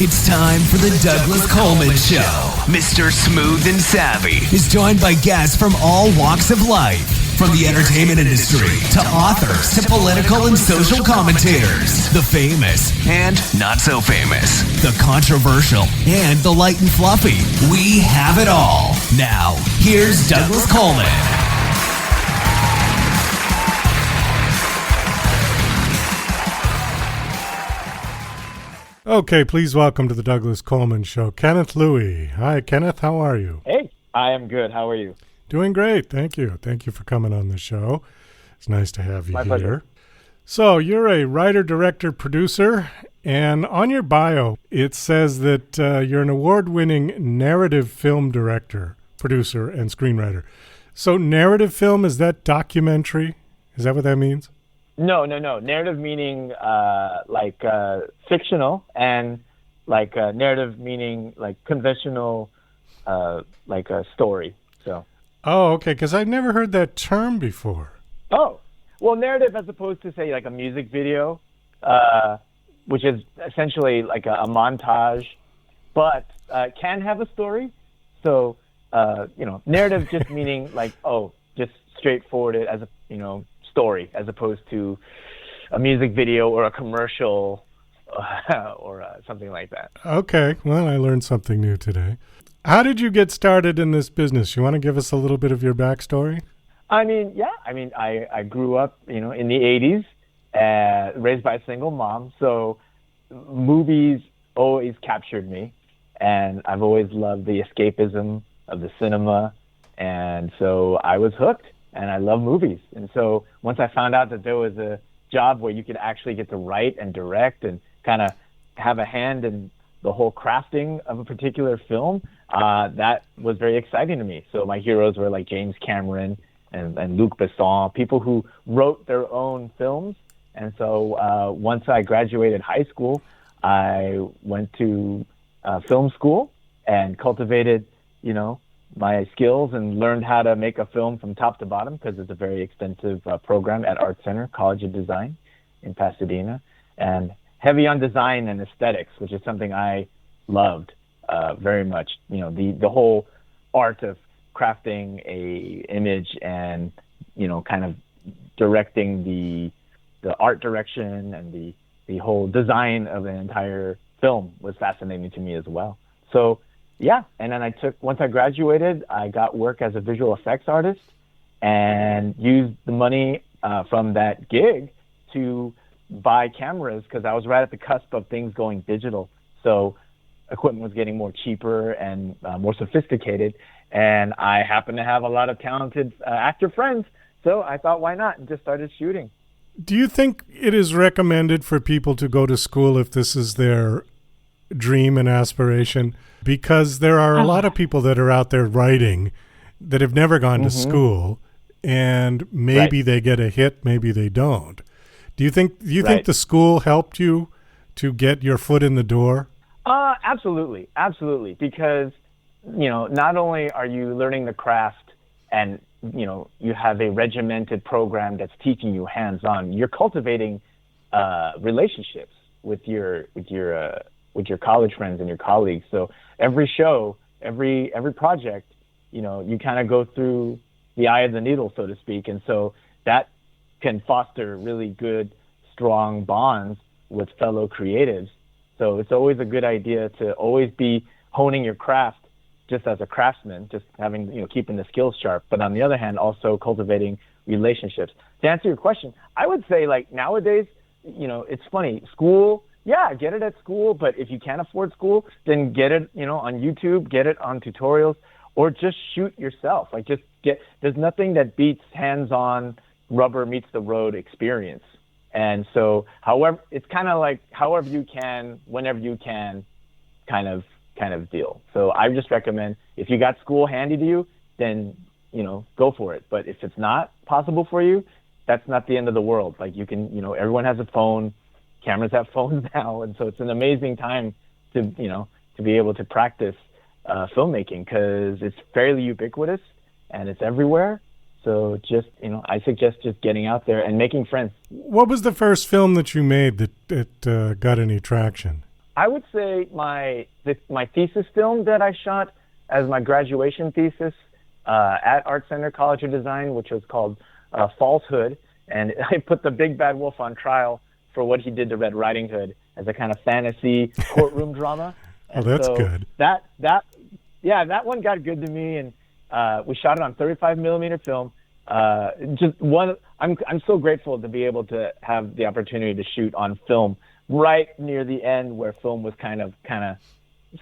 It's time for the Douglas Coleman Show. Mr. Smooth and Savvy is joined by guests from all walks of life, from the entertainment industry to authors to political and social commentators, the famous and not so famous, the controversial and the light and fluffy. We have it all. Now, here's Douglas Coleman. Okay, please welcome to the Douglas Coleman Show, Kenneth Lui. Hi, Kenneth. How are you? Hey, I am good. How are you? Doing great. Thank you. Thank you for coming on the show. It's nice to have you My here. pleasure. So you're a writer, director, producer, and on your bio, it says that you're an award-winning narrative film director, producer, and screenwriter. So narrative film, is that documentary? Is that what that means? No. Narrative meaning fictional, and narrative meaning conventional, like a story. So. Oh, okay, because I've never heard that term before. Oh, well, narrative as opposed to, say, like a music video, which is essentially like a montage, but can have a story. So, narrative just meaning just straightforward as a, story, as opposed to a music video or a commercial or something like that. Okay, well, I learned something new today. How did you get started in this business? You want to give us a little bit of your backstory? I grew up, in the 80s, raised by a single mom. So movies always captured me, and I've always loved the escapism of the cinema. And so I was hooked, and I love movies. And so once I found out that there was a job where you could actually get to write and direct and kind of have a hand in the whole crafting of a particular film, that was very exciting to me. So my heroes were like James Cameron and Luc Besson, people who wrote their own films. And so once I graduated high school, I went to film school and cultivated, my skills and learned how to make a film from top to bottom, because it's a very extensive program at Art Center, College of Design in Pasadena, and heavy on design and aesthetics, which is something I loved very much. The whole art of crafting a image and, kind of directing the art direction and the whole design of an entire film was fascinating to me as well. So, yeah, and then once I graduated, I got work as a visual effects artist and used the money from that gig to buy cameras, because I was right at the cusp of things going digital. So equipment was getting more cheaper and more sophisticated, and I happened to have a lot of talented actor friends, so I thought, why not, and just started shooting. Do you think it is recommended for people to go to school if this is their dream and aspiration? Because there are a lot of people that are out there writing that have never gone to school, and maybe they get a hit, maybe they don't. Do you think the school helped you to get your foot in the door? Absolutely. Because, not only are you learning the craft and, you have a regimented program that's teaching you hands-on, you're cultivating relationships with your college friends and your colleagues. So every show, every project, you kind of go through the eye of the needle, so to speak. And so that can foster really good, strong bonds with fellow creatives. So it's always a good idea to always be honing your craft just as a craftsman, just having, keeping the skills sharp. But on the other hand, also cultivating relationships. To answer your question, I would say nowadays, it's funny, school, yeah, get it at school, but if you can't afford school, then get it, on YouTube, get it on tutorials, or just shoot yourself. There's nothing that beats hands-on, rubber meets the road experience. And so, it's kind of like however you can, whenever you can, kind of deal. So I just recommend, if you got school handy to you, then, go for it. But if it's not possible for you, that's not the end of the world. You can, everyone has a phone. Cameras have phones now, and so it's an amazing time to be able to practice filmmaking, because it's fairly ubiquitous and it's everywhere. So just I suggest just getting out there and making friends. What was the first film that you made that got any traction? I would say my thesis film that I shot as my graduation thesis at Art Center College of Design, which was called Falsehood, and I put the big bad wolf on trial for what he did to Red Riding Hood as a kind of fantasy courtroom drama. And that's good. That one got good to me, and we shot it on 35 millimeter film. I'm so grateful to be able to have the opportunity to shoot on film right near the end where film was kind of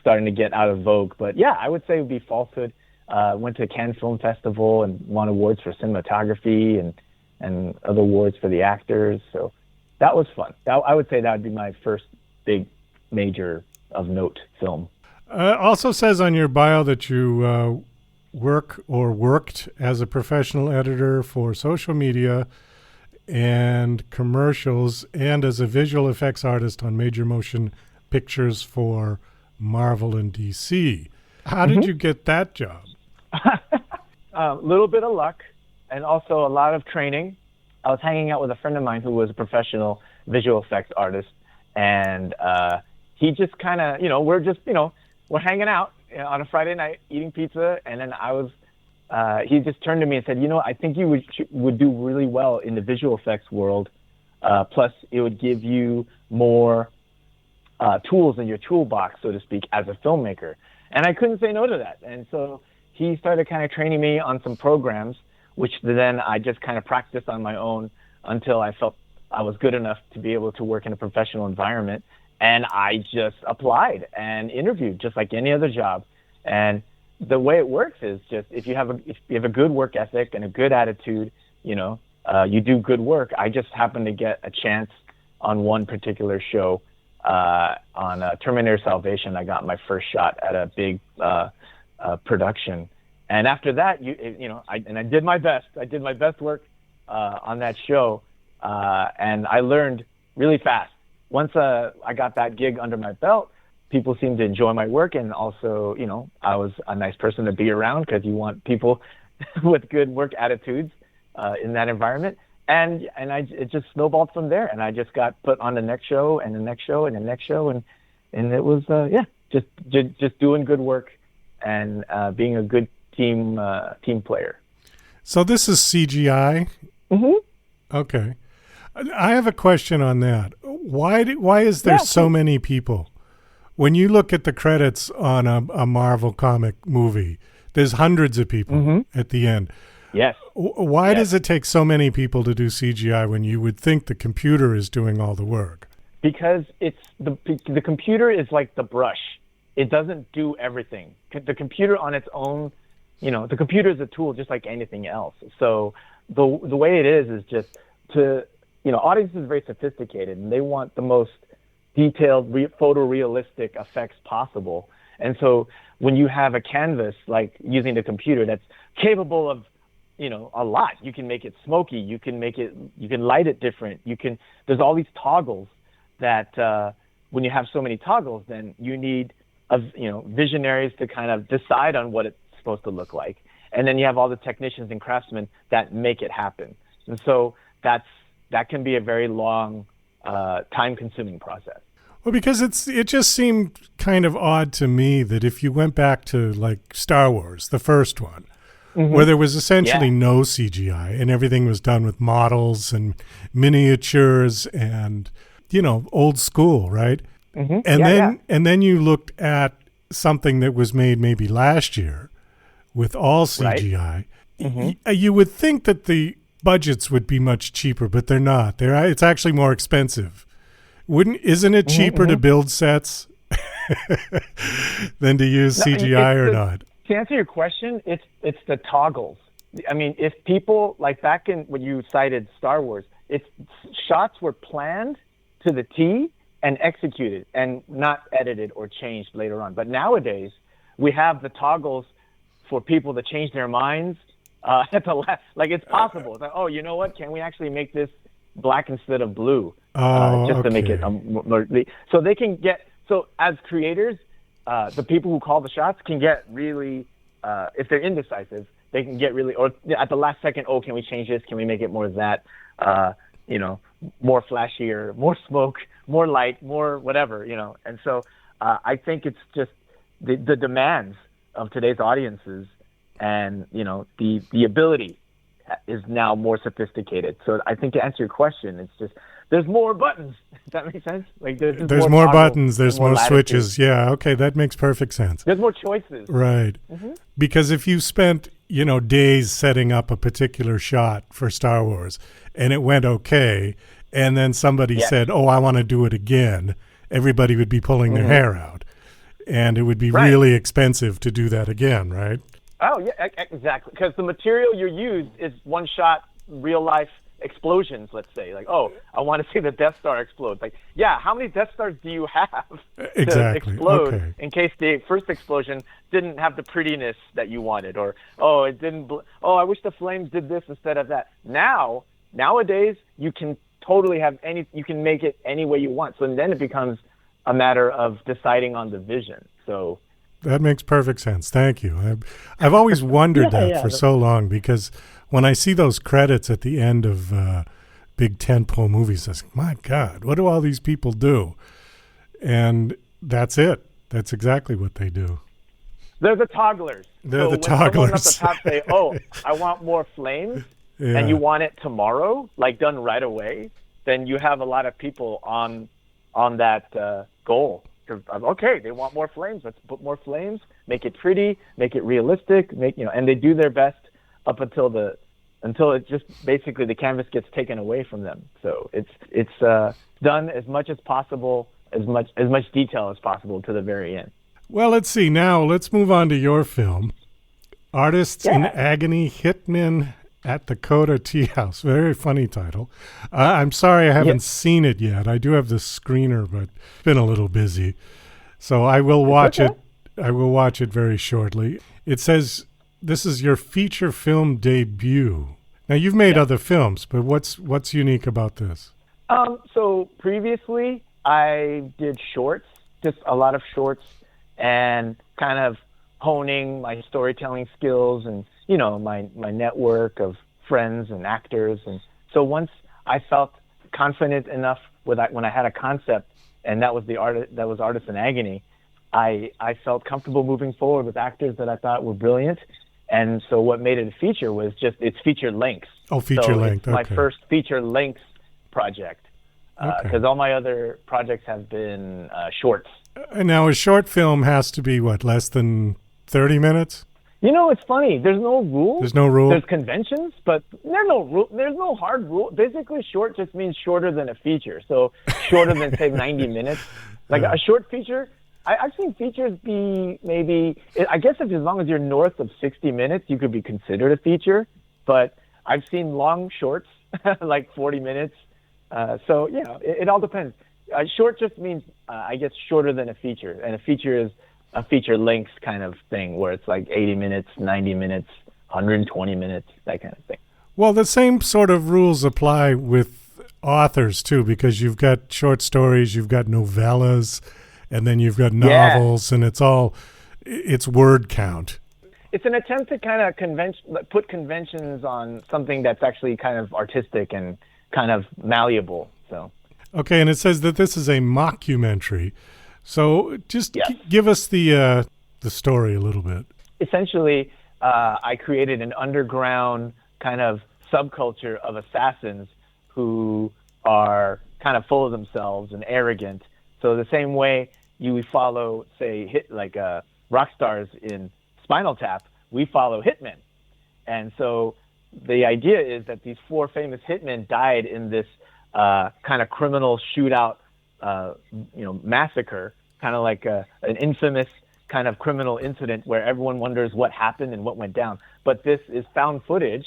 starting to get out of vogue. But yeah, I would say it would be Falsehood. Went to Cannes Film Festival and won awards for cinematography and other awards for the actors. So that was fun. I would say that would be my first big major of note film. Also says on your bio that you worked as a professional editor for social media and commercials and as a visual effects artist on major motion pictures for Marvel and DC. How did you get that job? A little bit of luck and also a lot of training. I was hanging out with a friend of mine who was a professional visual effects artist, and he just kind of, we're hanging out on a Friday night eating pizza, and then he just turned to me and said, I think you would do really well in the visual effects world. Plus, it would give you more tools in your toolbox, so to speak, as a filmmaker. And I couldn't say no to that. And so he started kind of training me on some programs, which then I just kind of practiced on my own until I felt I was good enough to be able to work in a professional environment. And I just applied and interviewed just like any other job. And the way it works is just if you have a good work ethic and a good attitude, you do good work. I just happened to get a chance on one particular show on Terminator Salvation. I got my first shot at a big production. And after that, I did my best. I did my best work on that show, and I learned really fast. Once I got that gig under my belt, people seemed to enjoy my work, and also, I was a nice person to be around because you want people with good work attitudes in that environment. And it just snowballed from there, and I just got put on the next show and the next show and the next show, and it was just doing good work and being a good team player. So this is CGI? Mm-hmm. Okay. I have a question on that. Why is there so many people? When you look at the credits on a Marvel comic movie, there's hundreds of people at the end. Yes. Why does it take so many people to do CGI when you would think the computer is doing all the work? Because it's the computer is like the brush. It doesn't do everything. The computer on its own, the computer is a tool just like anything else. So the way it is just to, audiences are very sophisticated and they want the most detailed photorealistic effects possible. And so when you have a canvas, like using the computer that's capable of, a lot, you can make it smoky, you can light it different. There's all these toggles that when you have so many toggles, then you need visionaries to kind of decide on what it's supposed to look like. And then you have all the technicians and craftsmen that make it happen. And so that can be a very long, time-consuming process. Well, because it just seemed kind of odd to me that if you went back to like Star Wars, the first one, where there was essentially no CGI and everything was done with models and miniatures and, old school, right? And then you looked at something that was made maybe last year with all CGI. Right. You would think that the budgets would be much cheaper, but they're not. It's actually more expensive. Isn't it cheaper to build sets than to use CGI or not? To answer your question, it's the toggles. I mean, if people, like back in when you cited Star Wars, shots were planned to the T and executed and not edited or changed later on. But nowadays, we have the toggles for people to change their minds at the last. Like, it's possible. It's like, oh, you know what? Can we actually make this black instead of blue? Just to make it more. So they can get. So as creators, the people who call the shots can get really, if they're indecisive, they can get really, or at the last second, oh, can we change this? Can we make it more of that? more flashier, more smoke, more light, more whatever, And so I think it's just the demands of today's audiences, and the ability is now more sophisticated. So I think to answer your question, it's just there's more buttons. Does that make sense? Like there's more buttons, there's more switches. Yeah, okay, that makes perfect sense. There's more choices. Right. Mm-hmm. Because if you spent, days setting up a particular shot for Star Wars and it went okay, and then somebody said, "Oh, I want to do it again," everybody would be pulling their hair out. And it would be really expensive to do that again, right? Oh, yeah, exactly. Because the material you used is one-shot, real-life explosions, let's say. Like, oh, I want to see the Death Star explode. Like, yeah, how many Death Stars do you have to explode in case the first explosion didn't have the prettiness that you wanted? Or, oh, it didn't. I wish the flames did this instead of that. Nowadays, you can totally have you can make it any way you want. So then it becomes a matter of deciding on the vision. So that makes perfect sense. Thank you. I've always wondered that for so long, because when I see those credits at the end of big tentpole movies, I think, my God, what do all these people do? And that's it. That's exactly what they do. They're the togglers. They're the when togglers. Someone at the top say, "Oh, I want more flames," and you want it tomorrow, like done right away, then you have a lot of people on that goal. Okay, they want more flames. Let's put more flames. Make it pretty. Make it realistic. And they do their best up until it just basically the canvas gets taken away from them. So it's done as much as possible, as much detail as possible to the very end. Well, let's see. Now let's move on to your film, Artists in Agony, Hitmen at the Coda Teahouse. Very funny title. I'm sorry I haven't seen it yet. I do have the screener, but it's been a little busy. So I will watch it. I will watch it very shortly. It says this is your feature film debut. Now, you've made other films, but what's unique about this? So previously, I did shorts, just a lot of shorts, and kind of honing my storytelling skills and my network of friends and actors. And so once I felt confident enough when I had a concept, and that was Artists in Agony, I felt comfortable moving forward with actors that I thought were brilliant. And so what made it a feature was just it's feature length. Oh, feature length. It's my first feature length project, because all my other projects have been shorts. And now a short film has to be less than 30 minutes? It's funny. There's no rule. There's no rule. There's conventions, but there's no rule. There's no hard rule. Basically, short just means shorter than a feature. So shorter than, say, 90 minutes. Like a short feature, I've seen features be maybe, I guess as long as you're north of 60 minutes, you could be considered a feature. But I've seen long shorts, like 40 minutes. So, it all depends. Short just means, I guess, shorter than a feature. And a feature is a feature length kind of thing where it's like 80 minutes, 90 minutes, 120 minutes, that kind of thing. Well, the same sort of rules apply with authors too, because you've got short stories, you've got novellas, and then you've got novels, and it's word count. It's an attempt to kind of put conventions on something that's actually kind of artistic and kind of malleable. So. Okay, and it says that this is a mockumentary. So just give us the story a little bit. Essentially, I created an underground kind of subculture of assassins who are kind of full of themselves and arrogant. So the same way you follow, say, rock stars in Spinal Tap, we follow hitmen. And so the idea is that these 4 famous hitmen died in this kind of criminal shootout massacre, kind of like an infamous kind of criminal incident where everyone wonders what happened and what went down. But this is found footage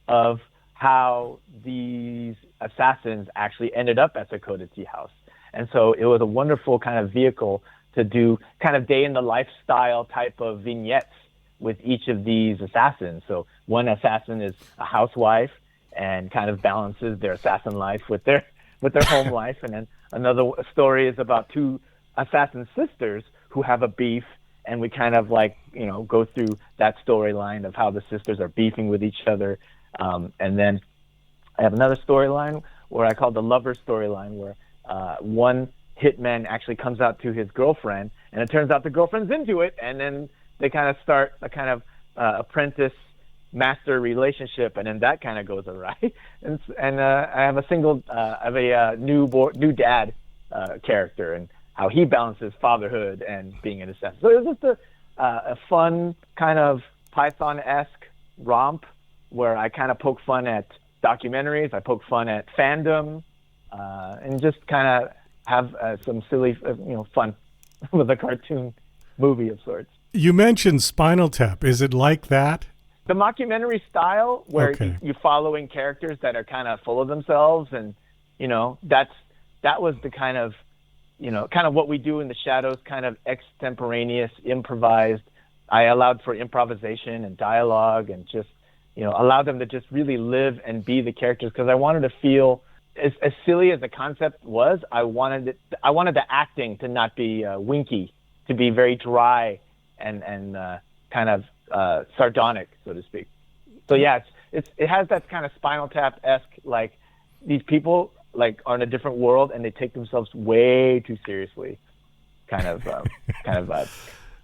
of how these assassins actually ended up at the Coda Teahouse. And so it was a wonderful kind of vehicle to do kind of day in the lifestyle type of vignettes with each of these assassins. So one assassin is a housewife and kind of balances their assassin life with their home life. And then another story is about 2 assassin sisters who have a beef, and we kind of go through that storyline of how the sisters are beefing with each other. And then I have another storyline where I call the lover storyline, where one hitman actually comes out to his girlfriend, and it turns out the girlfriend's into it, and then they kind of start a kind of apprentice master relationship, and then that kind of goes awry. And I have a new dad character, and how he balances fatherhood and being an assassin. So it was just a fun kind of Python-esque romp where I kind of poke fun at documentaries, I poke fun at fandom, and just kind of have some silly, fun with a cartoon movie of sorts. You mentioned Spinal Tap. Is it like that? The mockumentary style, where you're following characters that are kind of full of themselves, and that was the kind of what we do in the shadows, kind of extemporaneous, improvised. I allowed for improvisation and dialogue, and just allowed them to just really live and be the characters, because I wanted to feel as silly as the concept was. I wanted the acting to not be winky, to be very dry and kind of sardonic, so to speak. So yeah, it has that kind of Spinal Tap-esque, like these people like are in a different world and they take themselves way too seriously, kind of vibe.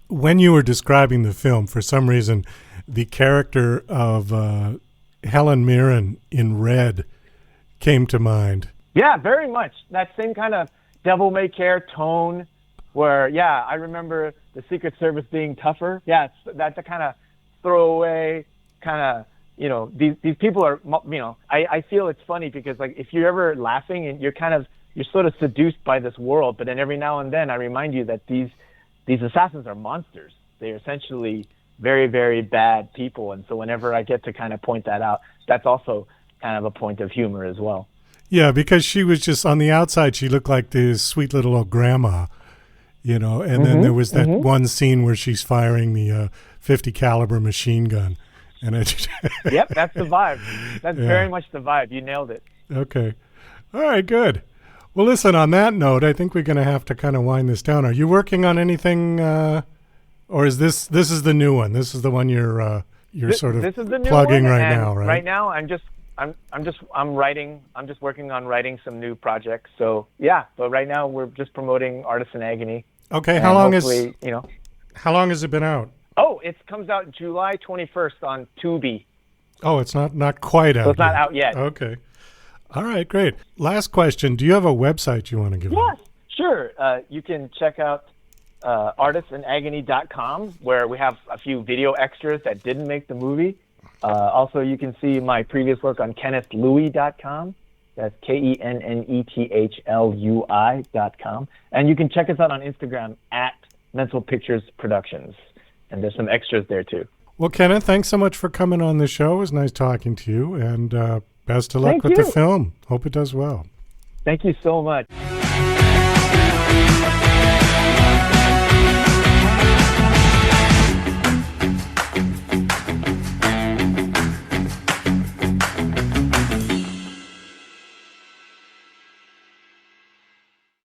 When you were describing the film, for some reason, the character of Helen Mirren in Red came to mind. Yeah, very much. That same kind of devil-may-care tone where, I remember the Secret Service being tougher. Yeah, that's a kind of throwaway kind of, these people are, I feel it's funny because, like, if you're ever laughing and you're sort of seduced by this world, but then every now and then I remind you that these assassins are monsters. They're essentially very, very bad people. And so whenever I get to kind of point that out, that's also kind of a point of humor as well. Yeah, because she was just, on the outside, she looked like this sweet little old grandma, and then there was that one scene where she's firing the 50 caliber machine gun. And Yep, that's the vibe. That's very much the vibe. You nailed it. Okay. All right, good. Well, listen, on that note, I think we're going to have to kind of wind this down. Are you working on anything, or is this is the new one? This is the one you're sort of this is the new plugging one, right and now, right? Right now, I'm just working on writing some new projects. So yeah, but right now we're just promoting Artists in Agony. Okay, how long has it been out? Oh, it comes out July 21st on Tubi. Oh, it's not quite out. So it's not out yet. Okay. All right, great. Last question. Do you have a website you want to give Yes, sure. You can check out artistinagony.com, where we have a few video extras that didn't make the movie. Also, you can see my previous work on KennethLui.com. That's KennethLui.com. And you can check us out on Instagram at Mental Pictures Productions. And there's some extras there, too. Well, Kenneth, thanks so much for coming on the show. It was nice talking to you. And best of luck with the film. Hope it does well. Thank you so much.